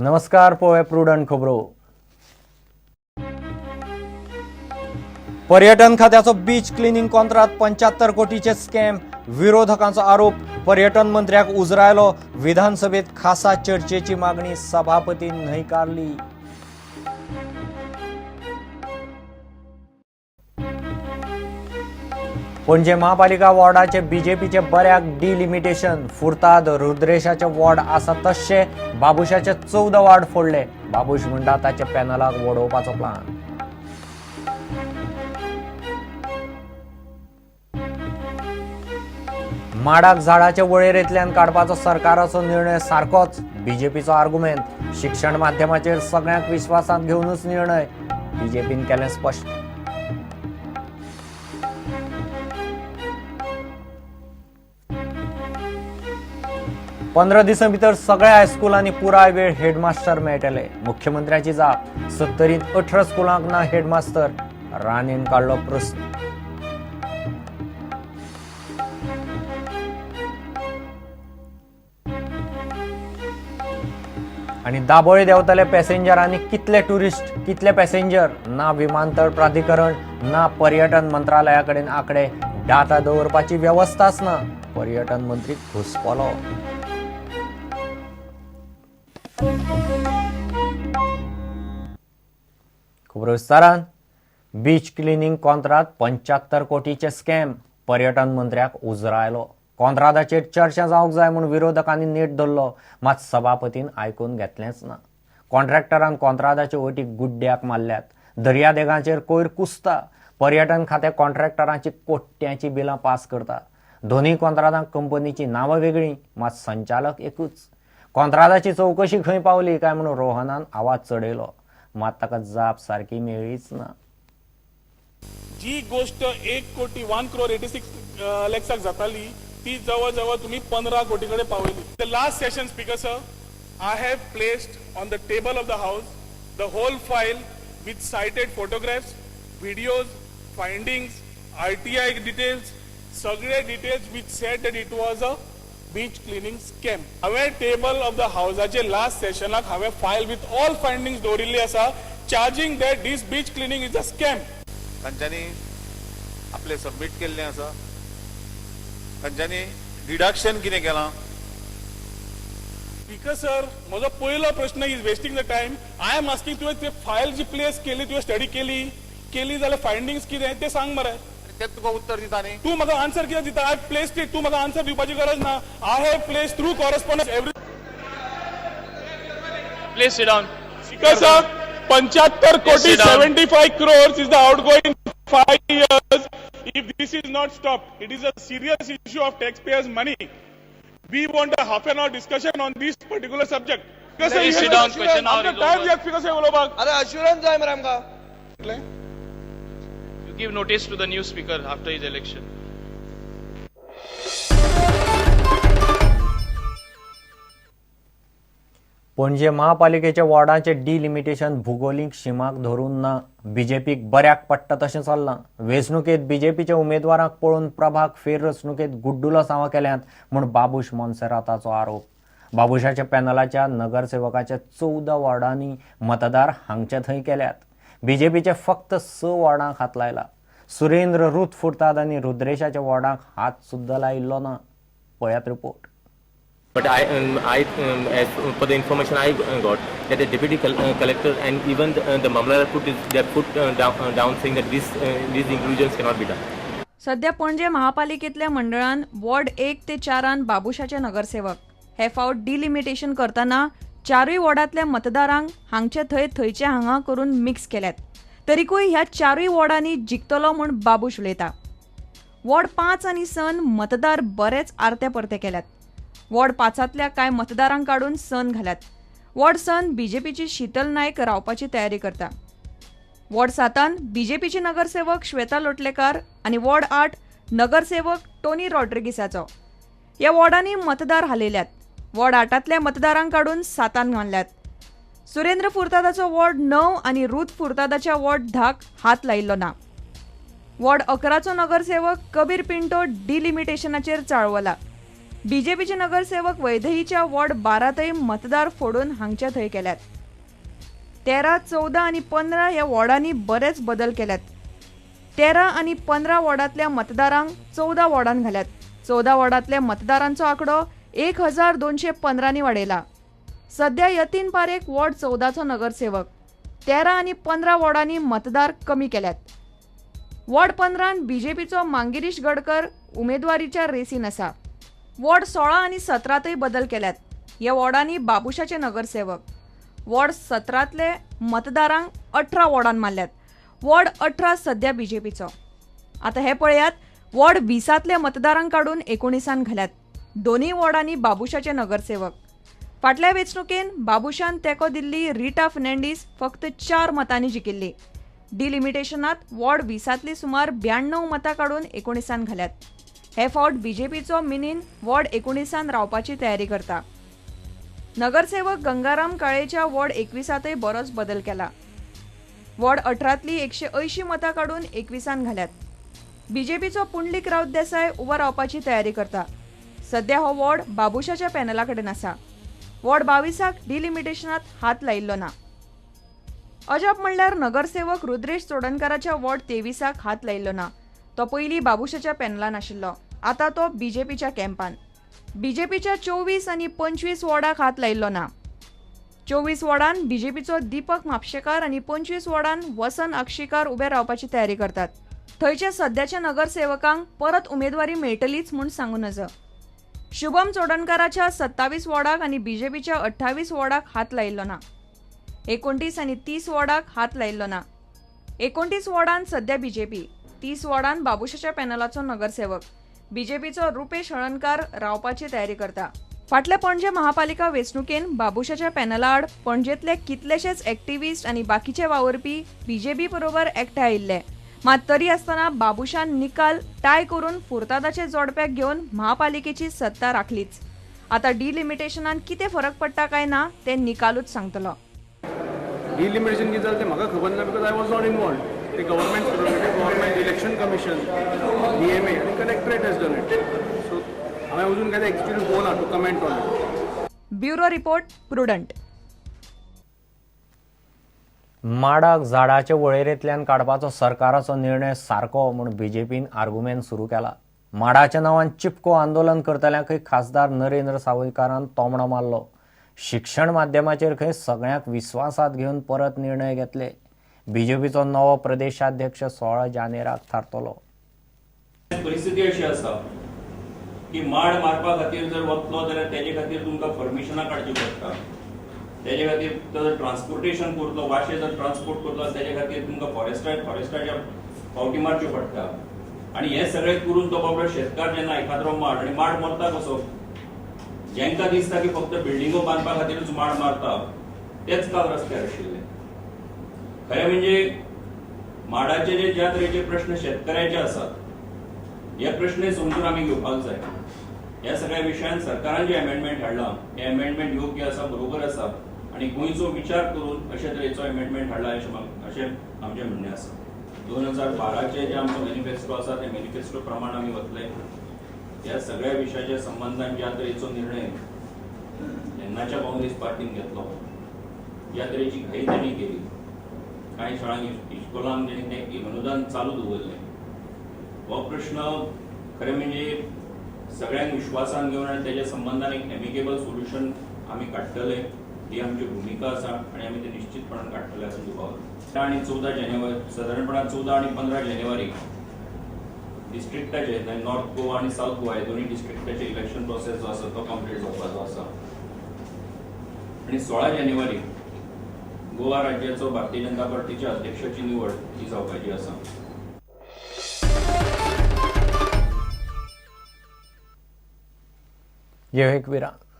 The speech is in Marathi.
नमस्कार, पोहे प्रुडंट खबरो. पर्यटन खात्याचं बीच क्लिनिंग कॉन्ट्रॅक्ट 75 कोटीचे स्कॅम. विरोधकांचा आरोप. पर्यटन मंत्र्याक उजरायलो. विधानसभेत खासा चर्चेची मागणी सभापतींनी न्हयकारली. पणजे महापालिका वॉर्डाचे बीजेपीचे बऱ्याक डिलिमिटेशन. फुर्ताद रुद्रेशाचे वॉर्ड आसा तशे बाबुशाचे 14 वॉर्ड फोडले. बाबुश म्हणटा ताचे पॅनलाक वडोवपाचो प्लान. माडाक झाडाचे वळेरेंतल्यान काडपाचो सरकाराचो निर्णय सारकोच. बीजेपीचो आर्ग्युमेंट. शिक्षण माध्यमाचेर सगळ्यांक विश्वासांत घेवनूच निर्णय. बीजेपीन केलें स्पश्ट. पंदरा दिसां भितर सगळ्या हायस्कुलांनी पुराय वेळ हेडमास्टर मेळटले. मुख्यमंत्र्याची जाप. 70 18 स्कुलांक ना हेडमास्टर. राणेन काडलो प्रस्न. आणि दाबोळे देंवतले पॅसेंजरांनी कितले टुरिस्ट कितले पॅसेंजर. ना विमानतळ प्राधिकरण ना पर्यटन मंत्रालया कडेन आंकडे. डाटा दवरपाची व्यवस्थाच ना. पर्यटन मंत्री घुसपलो. खबर विस्तारान. बीच क्लिनिंग कॉन्ट्रॅक्ट 75 कोटीचे स्कॅम. पर्यटन मंत्र्याक उजरायलो. कॉन्ट्रॅक्टाचेर चर्चा जावंक जाय म्हूण विरोधकांनी नेट धरलो. मात सभापतीन आयकून घेतलेंच ना. कॉन्ट्रॅक्टरान कॉन्ट्रॅक्टाचे वटीक गुड्ड्याक मारल्यात. दर्यादेगांचेर कोयर कुसता. पर्यटन खातें कॉन्ट्रॅक्टरांची कोट्यांची बिलां पास करता. दोन्ही कॉन्ट्रॅक्टांक कंपनीची नांवां वेगळीं मात संचालक एकूच. कॉन्ट्रॅक्टाची चवकशी खंय पावली काय म्हणून रोहनान आवाज चडयलो. मात ताका जाप सारकी मेळ्ळीच ना. जी गोष्ट 1 कोटी 1 crore 86 lakhs जाताली ती जवळ जवळ तुम्ही 15 कोटी कडे पावयली. The last session speaker sir, I have placed on the table of the house the whole file with cited photographs, videos, findings, RTI details, सगळे details which said that it was a beach cleaning scam. हांवें टेबल ऑफ द हाऊसाचे लास्ट सेशनाक हांवें फायल विथ ऑल फाइंडिंग्स दवरिल्ली आसा, charging that this beach cleaning is a scam. तांच्यांनी आपले सबमिट केल्लें आसा. तांच्यांनी डिडक्शन कितें केलां. स्पीकर सर, म्हजो पयलो प्रश्न is wasting the time. I am asking तुवें ते फायल जी प्लेस केली, तुवें स्टडी केली जाल्यार फायंडिंग्स कितें ते सांग मरे. तें तुका उत्तर दिता न्ही. तूं म्हाका आन्सर कितें दिता. I placed it. तूं म्हाका आन्सर दिवपाची गरज ना. I have placed through correspondence every. Please sit down. Speaker sir, 75 कोटी 75 crores is the outgoing 5 years. If this is not stopped, it is a serious issue of taxpayers' money. We want a half an hour discussion on this particular subject. Please sit down. Question hour is over. Speaker sir, उलोवपाक. अरे assurance जाय मरे आमकां. You give notice to the new speaker after his election. पणजे महापालिकेच्या वॉर्डाचे डिलिमिटेशन भूगोलीक शिमाक धरून ना. बीजेपीक बऱ्याक पडटा तशें चल्लां. वेंचणुकेत बीजेपीच्या उमेदवाराक पळोवन प्रभाग फेररचणुकेत गुड्डुलो सावं केल्यात म्हूण बाबुश मोन्सेराताचो आरोप. बाबुशाच्या पॅनलाच्या नगरसेवकाच्या 14 वॉर्डांनी मतदार हांगचे थंय केल्यात. बीजेपीचे फक्त 6 वॉर्डांक हात लायला. सुरेंद्र रुत फुर्ताद आनी रुद्रेशाच्या वॉर्डांक हात सुद्दां लायिल्लो ना. पळयात report. But as per the information I got, that the deputy collector and even the Mamlalar put their foot down saying that these inclusions cannot be done. सध्या पणजे महापालिकेतल्या मंडळान वॉर्ड 1 ते 4 बाबुशाचे नगरसेवक हे फावट डिलिमिटेशन करताना 4 वॉर्डातल्या मतदारांक हांगचे थंयचे हांगा करून मिक्स केल्यात. तरीकूय ह्या 4 वॉर्डांनी जिखतलो म्हूण बाबुश उलयता. वॉर्ड 5 आनी 6 मतदार बरेच आरते परते केल्यात. वॉर्ड 5तल्या कांय मतदारांक काडून 6 घाल्यात. वॉर्ड 6 बीजेपीची शीतल नायक रावपाची तयारी करता. वॉर्ड 7 बीजेपीची नगरसेवक श्वेता लोटलेकार आनी वॉर्ड 8 नगरसेवक टोनी रॉड्रिगीसाचो. ह्या वॉर्डांनी मतदार हालयल्यात. वॉर्ड 8तल्या मतदारांक काडून 7 घालल्यात. सुरेंद्र फुर्तादाचो वॉर्ड 9 आनी रुथ फुर्तादाच्या वॉर्ड 10 हात लायिल्लो ना. वॉर्ड 11चो नगरसेवक कबीर पिंटो डिलिमिटेशनाचेर चाळवला. बीजेपीचे नगरसेवक वैदेहीच्या वॉर्ड 12तय मतदार फोडून हांगच्या थंय केल्यात. 13, 14 आणि 15 ह्या वॉर्डांनी बरेच बदल केल्यात. 13 आणि 15 वॉर्डातल्या मतदारांक 14 वॉर्डांत घाल्यात. 14 वॉर्डातल्या मतदारांचो आंकडो 1215 वाडयला. सध्या यतीन पारेख वॉर्ड 14चो नगरसेवक. 13 आणि 15 वॉर्डांनी मतदार कमी केल्यात. वॉर्ड 15 बीजेपीचो मांगिरीश गडकर उमेदवारीच्या रेसीन आसा. वॉर्ड 16 आणि 17तय बदल केल्यात. ह्या वॉर्डांनी बाबुशाचे नगरसेवक. वॉर्ड 17तले मतदारांक 18 वॉर्डांत मारल्यात. वॉर्ड 18 सध्या बीजेपीचो. आता हे पळयात, वॉर्ड 20तल्या मतदारांक काढून 19 घाल्यात. दोन्ही वॉर्डांनी बाबुशाचे नगरसेवक. फाटल्या वेंचणुकेन बाबुशान तेको दिल्ली रिटा फर्नांडीस फक्त 4 मतांनी जिखिल्ली. डिलिमिटेशनात वॉर्ड 20तली सुमार 92 मतां काढून 19 घाल्यात. हे फावट बीजेपीचो मिनीन वॉर्ड 19 रावपाची तयारी करता. नगरसेवक गंगाराम काळेच्या वॉर्ड 21तय बरोच बदल केला. वॉर्ड 18तली 180 मतां काढून 21 घाल्यात. बीजेपीचो पुंडलीक राऊत देसाय उबो रावपाची तयारी करता. सध्या हो वॉर्ड बाबुशाच्या पॅनला कडेन आसा. वॉर्ड 22 डिलिमिटेशनात हात लायिल्लो ना. अजब म्हणल्यार नगरसेवक रुद्रेश चोडणकाराच्या वॉर्ड 23 हात लायिल्लो ना. तो पयलीं बाबुशाच्या पॅनलान आशिल्लो. आता तो बीजेपीच्या कॅम्पान. बीजेपीच्या 24 आणि 25 वॉर्डाक हात लायिल्लो ना. 24 वॉर्डान बीजेपीचो दीपक म्हापशेकार आणि 25 वॉर्डान वसन अक्षिकार उबे रावपाची तयारी करतात. थंयच्या सध्याच्या नगरसेवकांक परत उमेदवारी मेळटलीच म्हूण सांगून नज. शुभम चोडणकाराच्या 27 वॉर्डाक आणि बीजेपीच्या 28 वॉर्डाक हात लायिल्लो ना. 29 आणि 30 वॉर्डाक हात लायिल्लो ना. 29 वॉर्डान सध्या बीजेपी. 30 वॉर्डान बाबुशाच्या पॅनलाचो नगरसेवक. बीजेपीचो रुपेश हळणकार रावपाची तयारी करता. फाटल्या पणजे महापालिका वेंचणुकेन बाबुशाच्या पॅनला आड पणजेतले कितलेशेच एक्टिव्हिस्ट आणि बाकीचे वावरपी बीजेपी बरोबर एकठांय आयिल्ले. मात तरी आसतना बाबुशान निकाल टाय करून फुर्तादाचे जोडप्याक घेवन महापालिकेची सत्ता राखलीच. आता डिलिमिटेशनान कितें फरक पडटा काय ना ते निकालूच सांगतलो. डिलिमिटेशन कितें जालें तें म्हाका खबर ना, because I was not involved. ते गव्हर्मेंट इलेक्शन कमिशन, DMA आणि collectorate has done it. So हांवें अजून काय एक्चुअली पळोवना to comment on it. Bureau report, Prudent. माडाक झाडाचे वळेरेंतल्यान काडपाचो सरकाराचो निर्णय सारको म्हूण बीजेपीन आर्ग्युमेंट सुरू केला. माडाच्या नांवान चिपको आंदोलन करतल्यांकय खासदार नरेंद्र सावयकारान तोमणो मारलो. शिक्षण माध्यमाचेर खंय सगळ्यांक विश्वासात घेवन परत निर्णय घेतले. बीजेपीचो नवो प्रदेशाध्यक्ष 16 जानेराक थारतलो. परिस्थिती अशी आसा की माड मारपा खातीर जर वतलो जाल्यार तेजे खातीर तुमकां परमिशनां काडची पडटा. तेजे खातीर जर ट्रान्सपोर्टेशन करतलो, वाशे जर ट्रान्सपोर्ट करतलो तेजे खातीर तुमकां फॉरेस्टाच्या फावटी मारच्यो पडटा. आनी हे सगळें करून तो बाबडो शेतकार जेन्ना एखादो माड, आनी माड मरता कसो, जेंकां दिसता की फक्त बिल्डिंगो बांदपा खातीरच माड मारता, तेच काल रस्त्यार आशिल्ले. खरें म्हणजे माडाचे जे ज्या तरेचे प्रश्न शेतकऱ्याचे आसात, हे प्रश्न समजून आमी घेवपाक जाय. ह्या सगळ्या विशयान सरकारान जे अमेंडमेंट हाडला, हे अमेंडमेंट योग्य आसा, बरोबर आसा आनी गोंयचो विचार करून अशे तरेचो अमेंडमेंट हाडला अशें आमचें म्हणणें आसा. 2012चे जे आमचो मॅनिफेस्टो आसा ते मॅनिफेस्टो प्रमाण आमी वतले. ह्या सगळ्या विशयाच्या संबंधान ज्या तरेचो निर्णय तेन्नाच्या काँग्रेस पार्टीन घेतलो, ज्या तरेची घाई तेणी केली, कांय शाळांनी इस्कॉलांक तेणी तें अनुदान चालू दवरलें, हो प्रश्न खरें म्हणजे सगळ्यांक विश्वासान घेवन आनी तेच्या संबंधान एक एमिकेबल सोल्युशन आमी काडटले, ही आमची भुमिका आसा आनी आमी ते निश्चितपणान काडटले असो दुबाव. आनी 14 जानेवारी सादारणपणान 14 आनी 15 जानेवारी डिस्ट्रिक्टाचे नॉर्थ गोवा आनी साऊथ गोवा हे दोन्ही डिस्ट्रिक्टाचे इलेक्शन प्रोसेस जो आसा तो कंप्लीट जावपाचो आसा. आनी 16 जानेवारी गोवा राज्याचो भारतीय जनता पार्टीच्या अध्यक्षाची निवड ही जावपाची आसा. एक विराम.